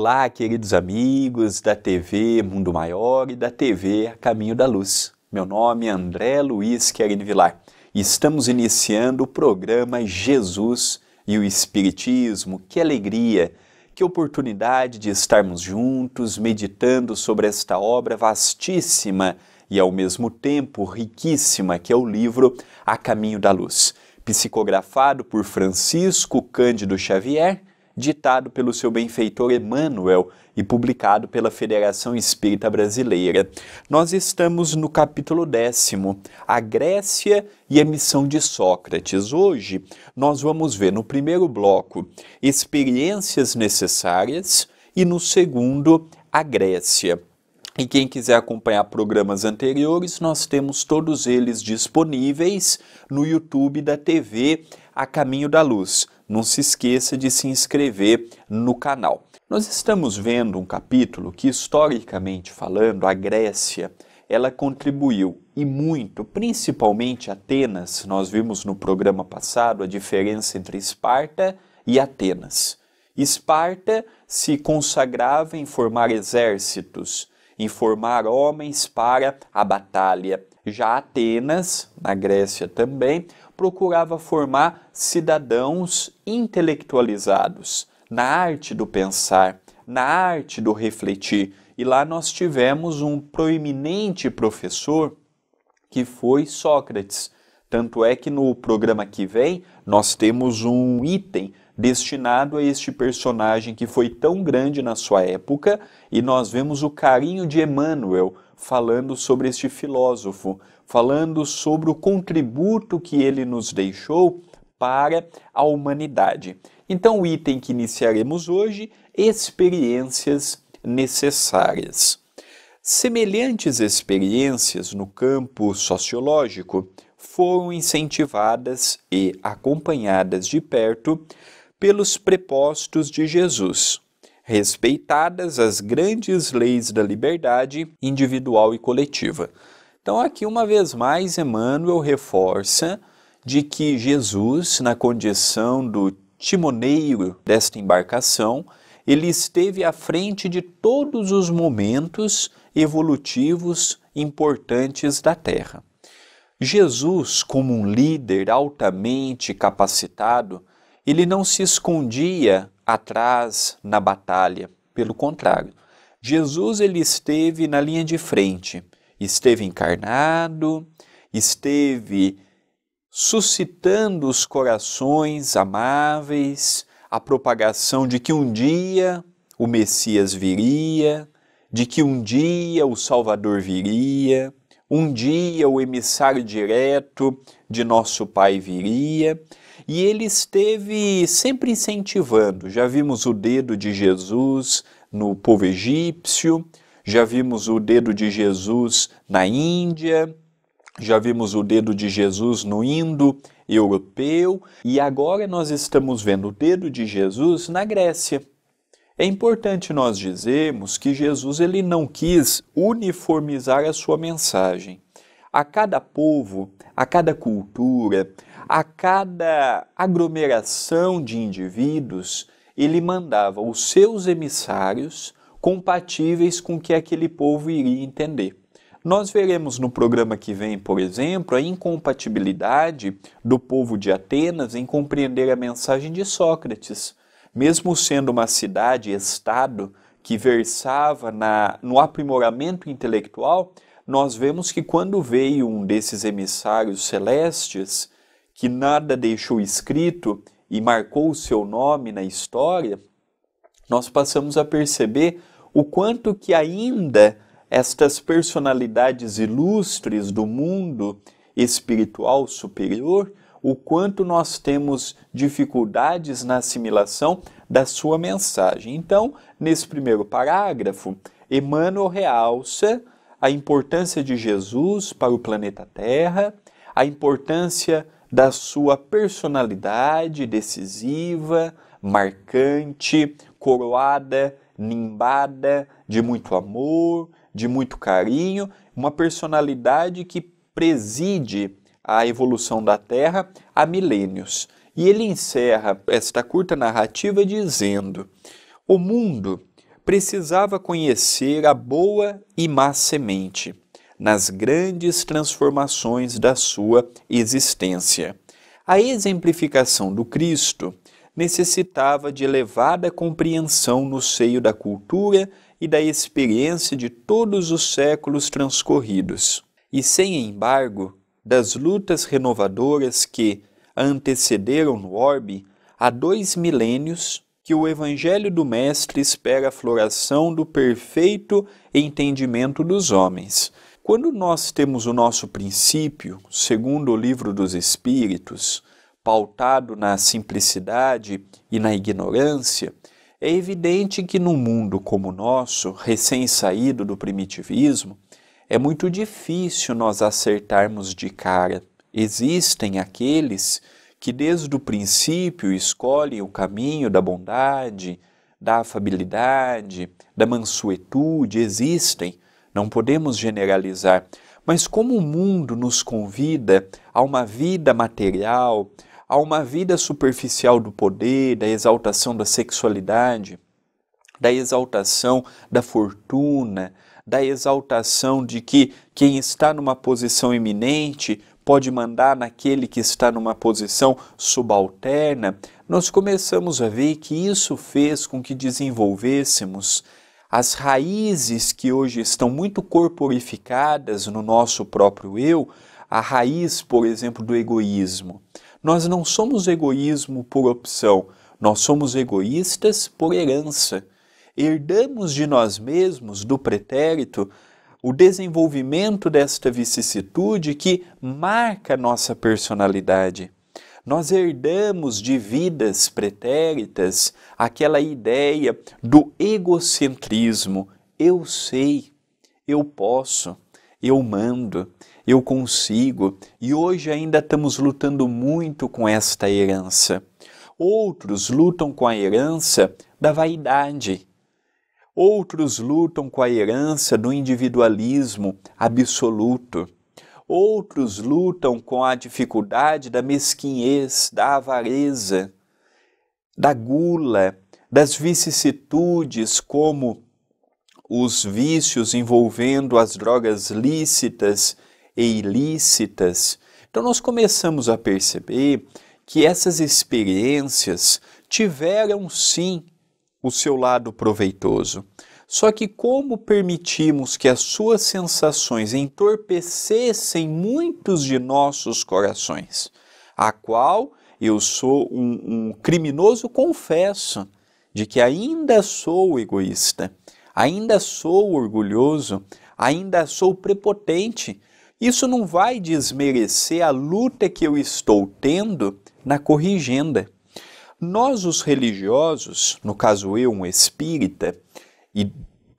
Olá, queridos amigos da TV Mundo Maior e da TV A Caminho da Luz. Meu nome é André Luiz Querini Vilar e estamos iniciando o programa Jesus e o Espiritismo. Que alegria, que oportunidade de estarmos juntos meditando sobre esta obra vastíssima e ao mesmo tempo riquíssima que é o livro A Caminho da Luz, psicografado por Francisco Cândido Xavier, ditado pelo seu benfeitor Emmanuel e publicado pela Federação Espírita Brasileira. Nós estamos no capítulo 10º, a Grécia e a missão de Sócrates. Hoje nós vamos ver no primeiro bloco experiências necessárias e no segundo a Grécia. E quem quiser acompanhar programas anteriores, nós temos todos eles disponíveis no YouTube da TV A Caminho da Luz. Não se esqueça de se inscrever no canal. Nós estamos vendo um capítulo que, historicamente falando, a Grécia, ela contribuiu e muito, principalmente Atenas. Nós vimos no programa passado a diferença entre Esparta e Atenas. Esparta se consagrava em formar exércitos, em formar homens para a batalha. Já Atenas, na Grécia também, procurava formar cidadãos intelectualizados na arte do pensar, na arte do refletir. E lá nós tivemos um proeminente professor que foi Sócrates. Tanto é que no programa que vem nós temos um item destinado a este personagem que foi tão grande na sua época, e nós vemos o carinho de Emmanuel falando sobre este filósofo, falando sobre o contributo que ele nos deixou para a humanidade. Então, o item que iniciaremos hoje, experiências necessárias. Semelhantes experiências no campo sociológico foram incentivadas e acompanhadas de perto pelos prepostos de Jesus, respeitadas as grandes leis da liberdade individual e coletiva. Então aqui uma vez mais Emmanuel reforça de que Jesus, na condição do timoneiro desta embarcação, ele esteve à frente de todos os momentos evolutivos importantes da Terra. Jesus, como um líder altamente capacitado, ele não se escondia atrás na batalha, pelo contrário. Jesus ele esteve na linha de frente, esteve encarnado, esteve suscitando os corações amáveis, a propagação de que um dia o Messias viria, de que um dia o Salvador viria, um dia o emissário direto de nosso Pai viria. E ele esteve sempre incentivando. Já vimos o dedo de Jesus no povo egípcio, já vimos o dedo de Jesus na Índia, já vimos o dedo de Jesus no indo-europeu, e agora nós estamos vendo o dedo de Jesus na Grécia. É importante nós dizermos que Jesus ele não quis uniformizar a sua mensagem. A cada povo, a cada cultura, a cada aglomeração de indivíduos, ele mandava os seus emissários compatíveis com o que aquele povo iria entender. Nós veremos no programa que vem, por exemplo, a incompatibilidade do povo de Atenas em compreender a mensagem de Sócrates. Mesmo sendo uma cidade-estado que versava no aprimoramento intelectual, nós vemos que quando veio um desses emissários celestes, que nada deixou escrito e marcou o seu nome na história, nós passamos a perceber o quanto que ainda estas personalidades ilustres do mundo espiritual superior, o quanto nós temos dificuldades na assimilação da sua mensagem. Então, nesse primeiro parágrafo, Emmanuel realça a importância de Jesus para o planeta Terra, a importância da sua personalidade decisiva, marcante, coroada, nimbada de muito amor, de muito carinho, uma personalidade que preside a evolução da Terra há milênios. E ele encerra esta curta narrativa dizendo: o mundo precisava conhecer a boa e má semente nas grandes transformações da sua existência. A exemplificação do Cristo necessitava de elevada compreensão no seio da cultura e da experiência de todos os séculos transcorridos, e sem embargo das lutas renovadoras que a antecederam no orbe há 2 milênios, que o Evangelho do Mestre espera a floração do perfeito entendimento dos homens. Quando nós temos o nosso princípio, segundo o Livro dos Espíritos, pautado na simplicidade e na ignorância, é evidente que num mundo como o nosso, recém-saído do primitivismo, é muito difícil nós acertarmos de cara. Existem aqueles que desde o princípio escolhem o caminho da bondade, da afabilidade, da mansuetude, existem, não podemos generalizar, mas como o mundo nos convida a uma vida material, a uma vida superficial do poder, da exaltação da sexualidade, da exaltação da fortuna, da exaltação de que quem está numa posição eminente pode mandar naquele que está numa posição subalterna, nós começamos a ver que isso fez com que desenvolvêssemos as raízes que hoje estão muito corporificadas no nosso próprio eu, a raiz, por exemplo, do egoísmo. Nós não somos egoísmo por opção, nós somos egoístas por herança. Herdamos de nós mesmos, do pretérito, o desenvolvimento desta vicissitude que marca a nossa personalidade. Nós herdamos de vidas pretéritas aquela ideia do egocentrismo. Eu sei, eu posso, eu mando, eu consigo. E hoje ainda estamos lutando muito com esta herança. Outros lutam com a herança da vaidade. Outros lutam com a herança do individualismo absoluto. Outros lutam com a dificuldade da mesquinhez, da avareza, da gula, das vicissitudes como os vícios envolvendo as drogas lícitas e ilícitas. Então nós começamos a perceber que essas experiências tiveram sim o seu lado proveitoso. Só que como permitimos que as suas sensações entorpecessem muitos de nossos corações, a qual eu sou um criminoso confesso de que ainda sou egoísta, ainda sou orgulhoso, ainda sou prepotente. Isso não vai desmerecer a luta que eu estou tendo na corrigenda. Nós, os religiosos, no caso eu, um espírita, e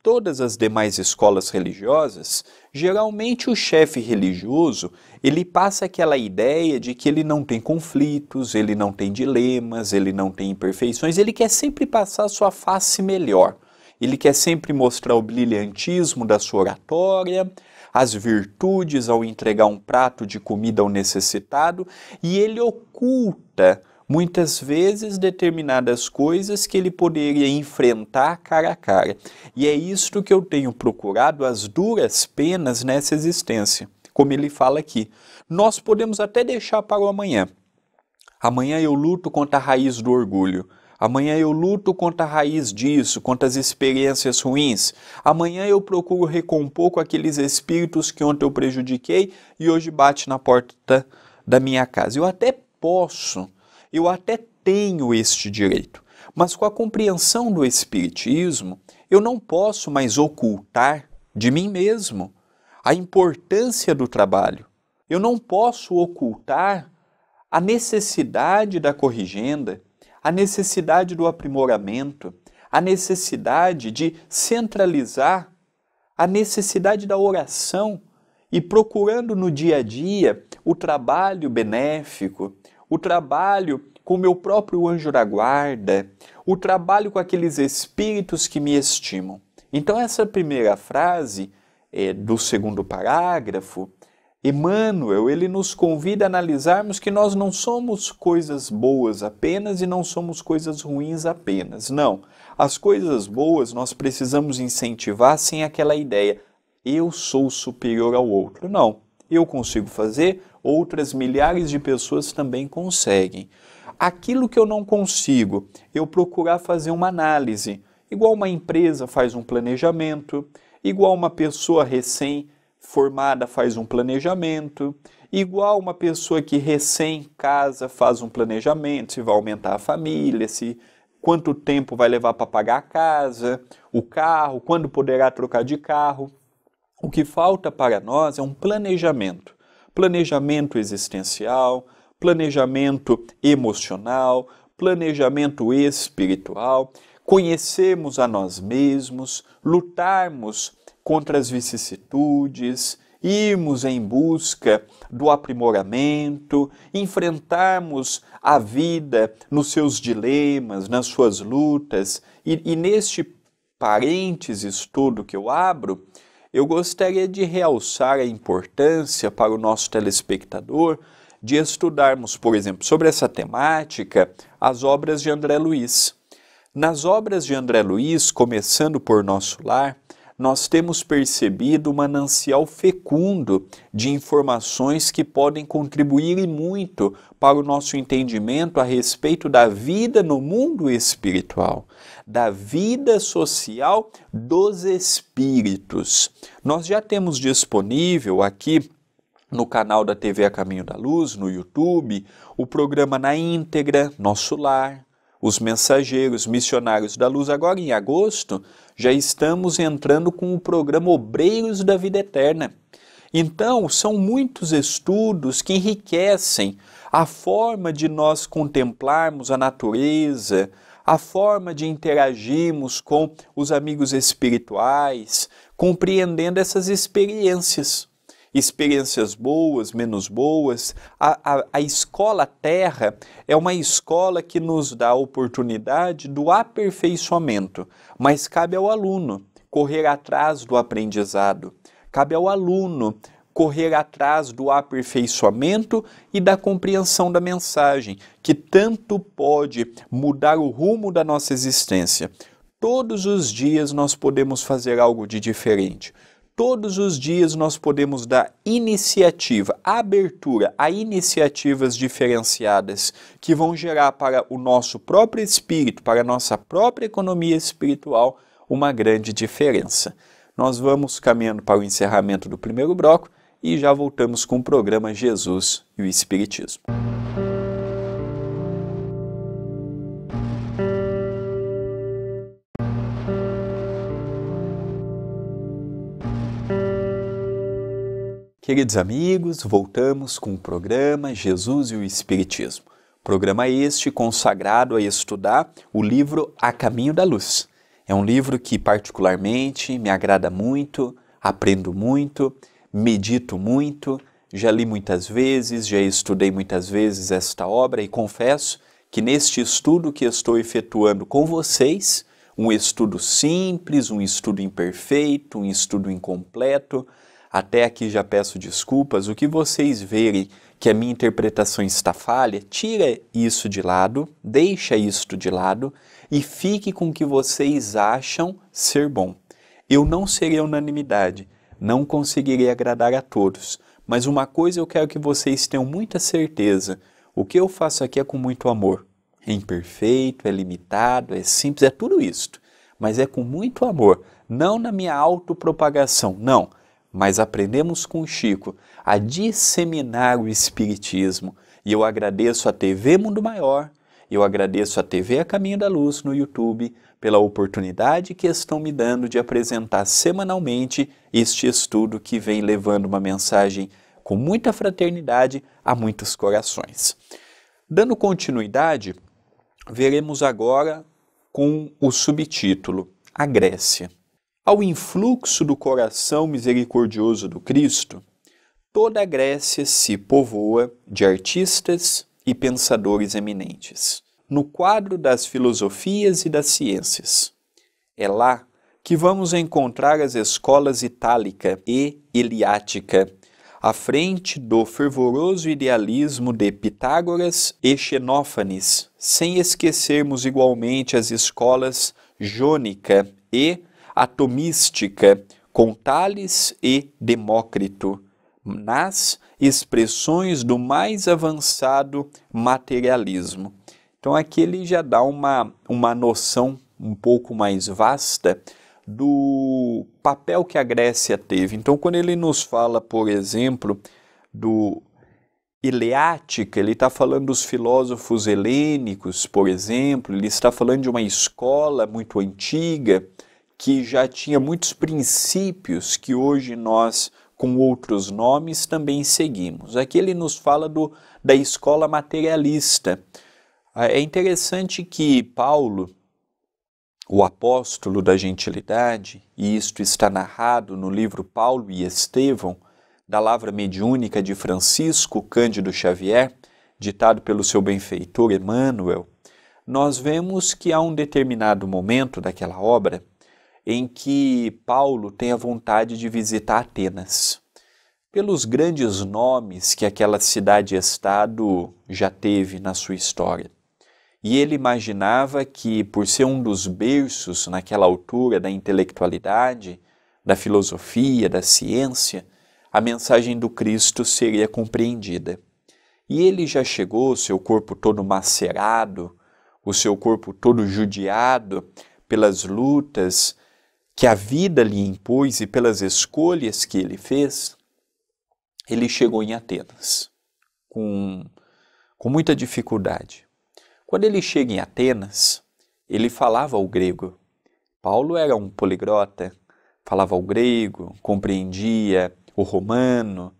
todas as demais escolas religiosas, geralmente o chefe religioso, ele passa aquela ideia de que ele não tem conflitos, ele não tem dilemas, ele não tem imperfeições, ele quer sempre passar a sua face melhor. Ele quer sempre mostrar o brilhantismo da sua oratória, as virtudes ao entregar um prato de comida ao necessitado, e ele oculta muitas vezes determinadas coisas que ele poderia enfrentar cara a cara. E é isto que eu tenho procurado, as duras penas nessa existência. Como ele fala aqui, nós podemos até deixar para o amanhã. Amanhã eu luto contra a raiz do orgulho. Amanhã eu luto contra a raiz disso, contra as experiências ruins. Amanhã eu procuro recompor com aqueles espíritos que ontem eu prejudiquei e hoje bate na porta da minha casa. Eu até posso, eu até tenho este direito, mas com a compreensão do Espiritismo, eu não posso mais ocultar de mim mesmo a importância do trabalho. Eu não posso ocultar a necessidade da corrigenda, a necessidade do aprimoramento, a necessidade de centralizar, a necessidade da oração e procurando no dia a dia o trabalho benéfico, o trabalho com o meu próprio anjo da guarda, o trabalho com aqueles espíritos que me estimam. Então essa primeira frase do segundo parágrafo, Emmanuel, ele nos convida a analisarmos que nós não somos coisas boas apenas e não somos coisas ruins apenas. Não. As coisas boas nós precisamos incentivar sem aquela ideia, eu sou superior ao outro. Não, eu consigo fazer, outras milhares de pessoas também conseguem. Aquilo que eu não consigo, eu procurar fazer uma análise, igual uma empresa faz um planejamento, igual uma pessoa recém-formada faz um planejamento, igual uma pessoa que recém-casa faz um planejamento, se vai aumentar a família, se quanto tempo vai levar para pagar a casa, o carro, quando poderá trocar de carro. O que falta para nós é um planejamento. Planejamento existencial, planejamento emocional, planejamento espiritual, conhecermos a nós mesmos, lutarmos contra as vicissitudes, irmos em busca do aprimoramento, enfrentarmos a vida nos seus dilemas, nas suas lutas. E neste parênteses todo que eu abro, eu gostaria de realçar a importância para o nosso telespectador de estudarmos, por exemplo, sobre essa temática, as obras de André Luiz. Nas obras de André Luiz, começando por Nosso Lar, nós temos percebido um manancial fecundo de informações que podem contribuir e muito para o nosso entendimento a respeito da vida no mundo espiritual, da vida social dos espíritos. Nós já temos disponível aqui no canal da TV A Caminho da Luz, no YouTube, o programa na íntegra, Nosso Lar, os Mensageiros, Missionários da Luz. Agora, em agosto, já estamos entrando com o programa Obreiros da Vida Eterna. Então, são muitos estudos que enriquecem a forma de nós contemplarmos a natureza, a forma de interagirmos com os amigos espirituais, compreendendo essas experiências. Experiências boas, menos boas. A escola Terra é uma escola que nos dá a oportunidade do aperfeiçoamento, mas cabe ao aluno correr atrás do aprendizado, cabe ao aluno correr atrás do aperfeiçoamento e da compreensão da mensagem, que tanto pode mudar o rumo da nossa existência. Todos os dias nós podemos fazer algo de diferente. Todos os dias nós podemos dar iniciativa, abertura a iniciativas diferenciadas que vão gerar para o nosso próprio espírito, para a nossa própria economia espiritual, uma grande diferença. Nós vamos caminhando para o encerramento do primeiro bloco e já voltamos com o programa Jesus e o Espiritismo. Queridos amigos, voltamos com o programa Jesus e o Espiritismo. Programa este consagrado a estudar o livro A Caminho da Luz. É um livro que particularmente me agrada muito, aprendo muito, medito muito, já li muitas vezes, já estudei muitas vezes esta obra e confesso que neste estudo que estou efetuando com vocês, um estudo simples, um estudo imperfeito, um estudo incompleto, até aqui já peço desculpas, o que vocês verem que a minha interpretação está falha, tira isso de lado, deixa isto de lado e fique com o que vocês acham ser bom. Eu não serei unanimidade, não conseguirei agradar a todos, mas uma coisa eu quero que vocês tenham muita certeza, o que eu faço aqui é com muito amor. É imperfeito, é limitado, é simples, é tudo isto, mas é com muito amor, não na minha autopropagação, não. Mas aprendemos com o Chico a disseminar o Espiritismo. E eu agradeço a TV Mundo Maior, eu agradeço a TV A Caminho da Luz no YouTube pela oportunidade que estão me dando de apresentar semanalmente este estudo que vem levando uma mensagem com muita fraternidade a muitos corações. Dando continuidade, veremos agora com o subtítulo A Grécia. Ao influxo do coração misericordioso do Cristo, toda a Grécia se povoa de artistas e pensadores eminentes, no quadro das filosofias e das ciências. É lá que vamos encontrar as escolas itálica e eliática, à frente do fervoroso idealismo de Pitágoras e Xenófanes, sem esquecermos igualmente as escolas jônica e atomística, com Tales e Demócrito, nas expressões do mais avançado materialismo. Então aqui ele já dá uma noção um pouco mais vasta do papel que a Grécia teve. Então quando ele nos fala, por exemplo, do Eleática, ele está falando dos filósofos helênicos, por exemplo, ele está falando de uma escola muito antiga que já tinha muitos princípios que hoje nós, com outros nomes, também seguimos. Aqui ele nos fala da escola materialista. É interessante que Paulo, o apóstolo da gentilidade, e isto está narrado no livro Paulo e Estevão, da Lavra Mediúnica de Francisco Cândido Xavier, ditado pelo seu benfeitor Emmanuel, nós vemos que há um determinado momento daquela obra em que Paulo tem a vontade de visitar Atenas, pelos grandes nomes que aquela cidade-estado já teve na sua história. E ele imaginava que, por ser um dos berços naquela altura da intelectualidade, da filosofia, da ciência, a mensagem do Cristo seria compreendida. E ele já chegou, seu corpo todo macerado, o seu corpo todo judiado pelas lutas que a vida lhe impôs e pelas escolhas que ele fez, ele chegou em Atenas, com muita dificuldade. Quando ele chega em Atenas, ele falava o grego. Paulo era um poliglota, falava o grego, compreendia o romano,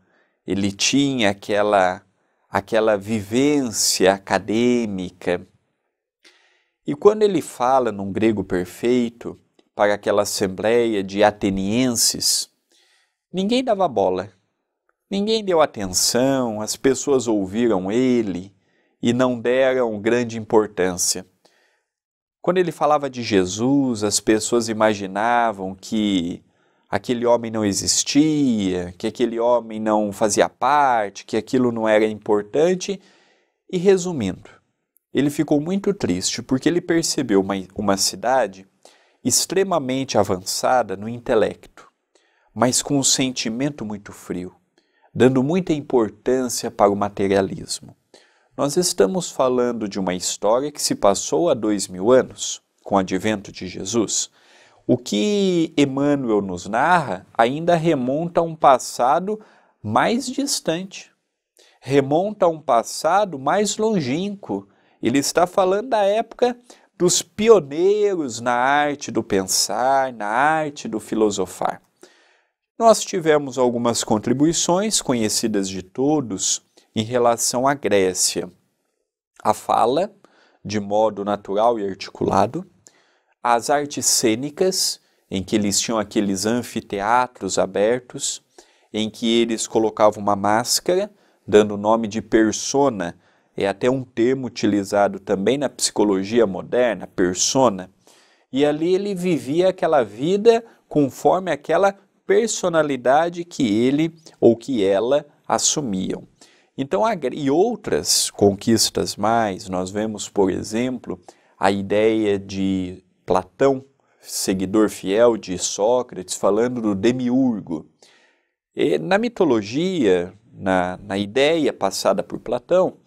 ele tinha aquela vivência acadêmica. E quando ele fala num grego perfeito para aquela assembleia de atenienses, ninguém dava bola, ninguém deu atenção, as pessoas ouviram ele e não deram grande importância. Quando ele falava de Jesus, as pessoas imaginavam que aquele homem não existia, que aquele homem não fazia parte, que aquilo não era importante. E resumindo, ele ficou muito triste porque ele percebeu uma cidade extremamente avançada no intelecto, mas com um sentimento muito frio, dando muita importância para o materialismo. Nós estamos falando de uma história que se passou há 2000 anos, com o advento de Jesus. O que Emmanuel nos narra ainda remonta a um passado mais distante, remonta a um passado mais longínquo. Ele está falando da época dos pioneiros na arte do pensar, na arte do filosofar. Nós tivemos algumas contribuições conhecidas de todos em relação à Grécia. A fala, de modo natural e articulado, as artes cênicas, em que eles tinham aqueles anfiteatros abertos, em que eles colocavam uma máscara, dando o nome de persona, é até um termo utilizado também na psicologia moderna, persona, e ali ele vivia aquela vida conforme aquela personalidade que ele ou que ela assumiam. Então, e outras conquistas mais, nós vemos, por exemplo, a ideia de Platão, seguidor fiel de Sócrates, falando do demiurgo. E na mitologia, na ideia passada por Platão,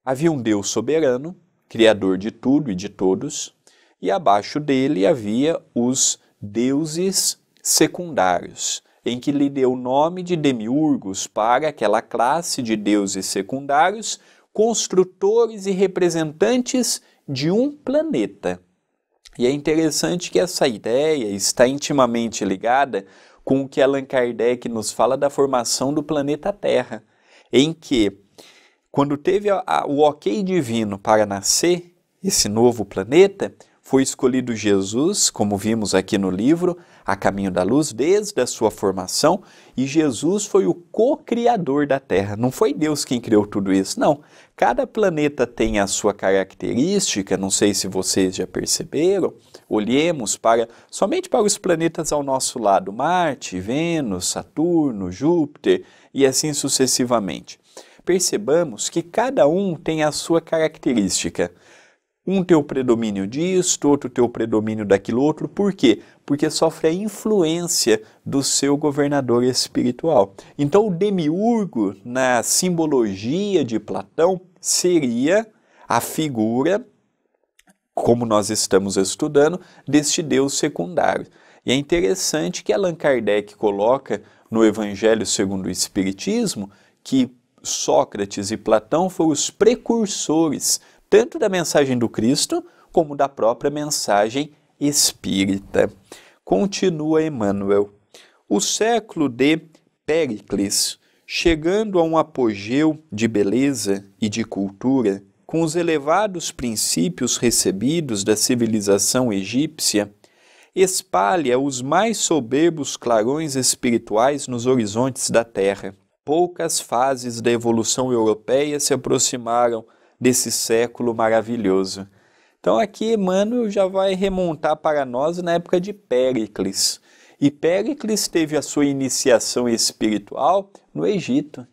havia um Deus soberano, criador de tudo e de todos, e abaixo dele havia os deuses secundários, em que lhe deu o nome de demiurgos para aquela classe de deuses secundários, construtores e representantes de um planeta. E é interessante que essa ideia está intimamente ligada com o que Allan Kardec nos fala da formação do planeta Terra, em que, quando teve o ok divino para nascer esse novo planeta, foi escolhido Jesus, como vimos aqui no livro, A Caminho da Luz, desde a sua formação, e Jesus foi o co-criador da Terra. Não foi Deus quem criou tudo isso, não. Cada planeta tem a sua característica, não sei se vocês já perceberam. Olhemos somente para os planetas ao nosso lado, Marte, Vênus, Saturno, Júpiter e assim sucessivamente. Percebamos que cada um tem a sua característica. Um tem o predomínio disto, outro tem o predomínio daquilo outro. Por quê? Porque sofre a influência do seu governador espiritual. Então, o demiurgo, na simbologia de Platão, seria a figura, como nós estamos estudando, deste Deus secundário. E é interessante que Allan Kardec coloca no Evangelho segundo o Espiritismo que Sócrates e Platão foram os precursores tanto da mensagem do Cristo como da própria mensagem espírita. Continua Emmanuel. O século de Péricles, chegando a um apogeu de beleza e de cultura, com os elevados princípios recebidos da civilização egípcia, espalha os mais soberbos clarões espirituais nos horizontes da Terra. Poucas fases da evolução europeia se aproximaram desse século maravilhoso. Então aqui Emmanuel já vai remontar para nós na época de Péricles. E Péricles teve a sua iniciação espiritual no Egito.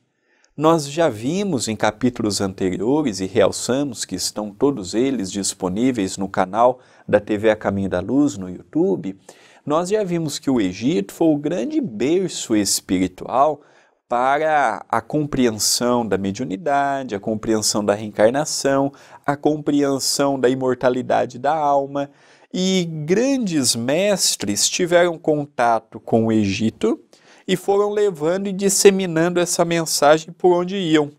Nós já vimos em capítulos anteriores e realçamos que estão todos eles disponíveis no canal da TV A Caminho da Luz no YouTube. Nós já vimos que o Egito foi o grande berço espiritual para a compreensão da mediunidade, a compreensão da reencarnação, a compreensão da imortalidade da alma. E grandes mestres tiveram contato com o Egito e foram levando e disseminando essa mensagem por onde iam.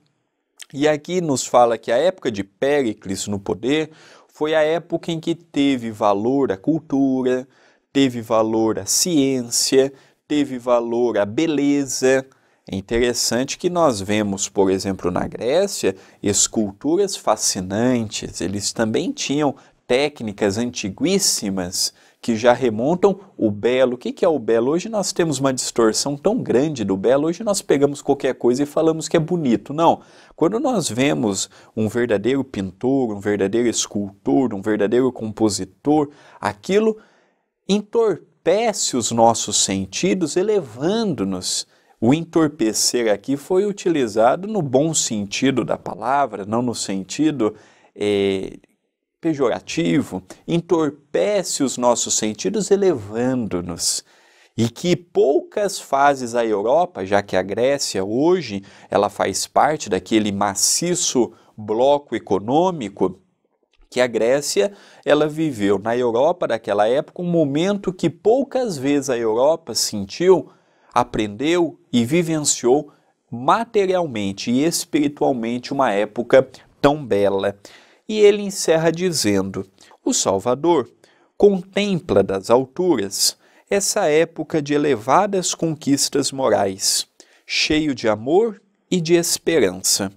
E aqui nos fala que a época de Péricles no poder foi a época em que teve valor a cultura, teve valor a ciência, teve valor a beleza. É interessante que nós vemos, por exemplo, na Grécia, esculturas fascinantes. Eles também tinham técnicas antiguíssimas que já remontam o belo. O que é o belo? Hoje nós temos uma distorção tão grande do belo. Hoje nós pegamos qualquer coisa e falamos que é bonito. Não. Quando nós vemos um verdadeiro pintor, um verdadeiro escultor, um verdadeiro compositor, aquilo entorpece os nossos sentidos, elevando-nos. O entorpecer aqui foi utilizado no bom sentido da palavra, não no sentido pejorativo, entorpece os nossos sentidos, elevando-nos. E que poucas fases a Europa, já que a Grécia hoje ela faz parte daquele maciço bloco econômico, que a Grécia ela viveu na Europa daquela época um momento que poucas vezes a Europa sentiu, aprendeu e vivenciou materialmente e espiritualmente uma época tão bela. E ele encerra dizendo: o Salvador contempla das alturas essa época de elevadas conquistas morais, cheio de amor e de esperança.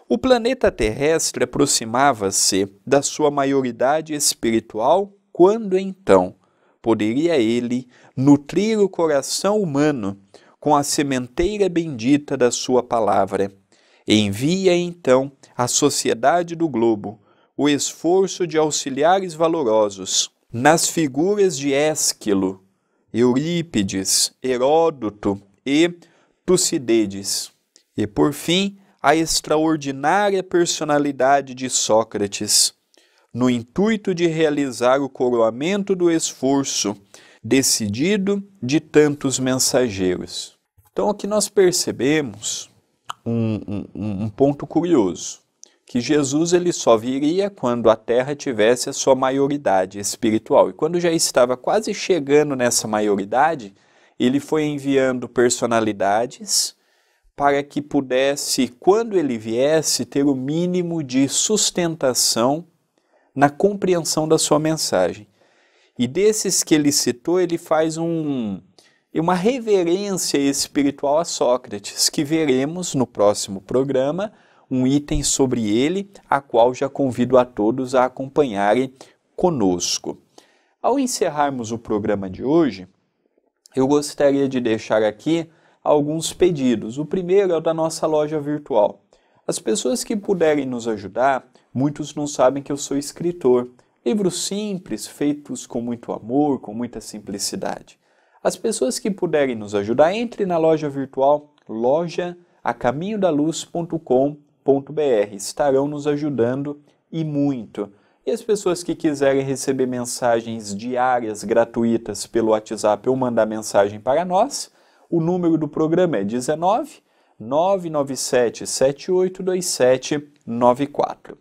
O planeta terrestre aproximava-se da sua maioridade espiritual quando então poderia ele nutrir o coração humano com a sementeira bendita da sua palavra. Envia então à sociedade do globo o esforço de auxiliares valorosos nas figuras de Ésquilo, Eurípides, Heródoto e Tucídides, e por fim a extraordinária personalidade de Sócrates, no intuito de realizar o coroamento do esforço decidido de tantos mensageiros. Então aqui nós percebemos um ponto curioso, que Jesus ele só viria quando a Terra tivesse a sua maioridade espiritual. E quando já estava quase chegando nessa maioridade, ele foi enviando personalidades para que pudesse, quando ele viesse, ter o mínimo de sustentação na compreensão da sua mensagem. E desses que ele citou, ele faz uma reverência espiritual a Sócrates, que veremos no próximo programa, um item sobre ele, a qual já convido a todos a acompanharem conosco. Ao encerrarmos o programa de hoje, eu gostaria de deixar aqui alguns pedidos. O primeiro é o da nossa loja virtual. As pessoas que puderem nos ajudar, muitos não sabem que eu sou escritor. Livros simples, feitos com muito amor, com muita simplicidade. As pessoas que puderem nos ajudar, entre na loja virtual, loja-acaminhodaluz.com.br. Estarão nos ajudando e muito. E as pessoas que quiserem receber mensagens diárias gratuitas pelo WhatsApp ou mandar mensagem para nós, o número do programa é 19 997 782794.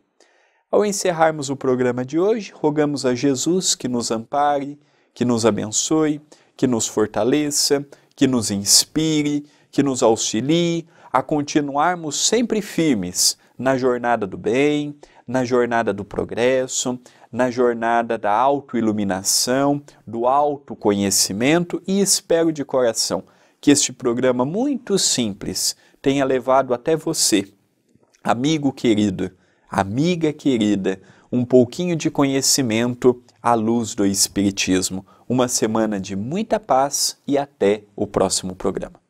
Ao encerrarmos o programa de hoje, rogamos a Jesus que nos ampare, que nos abençoe, que nos fortaleça, que nos inspire, que nos auxilie a continuarmos sempre firmes na jornada do bem, na jornada do progresso, na jornada da autoiluminação, do autoconhecimento e espero de coração que este programa muito simples tenha levado até você, amigo querido, amiga querida, um pouquinho de conhecimento à luz do Espiritismo. Uma semana de muita paz e até o próximo programa.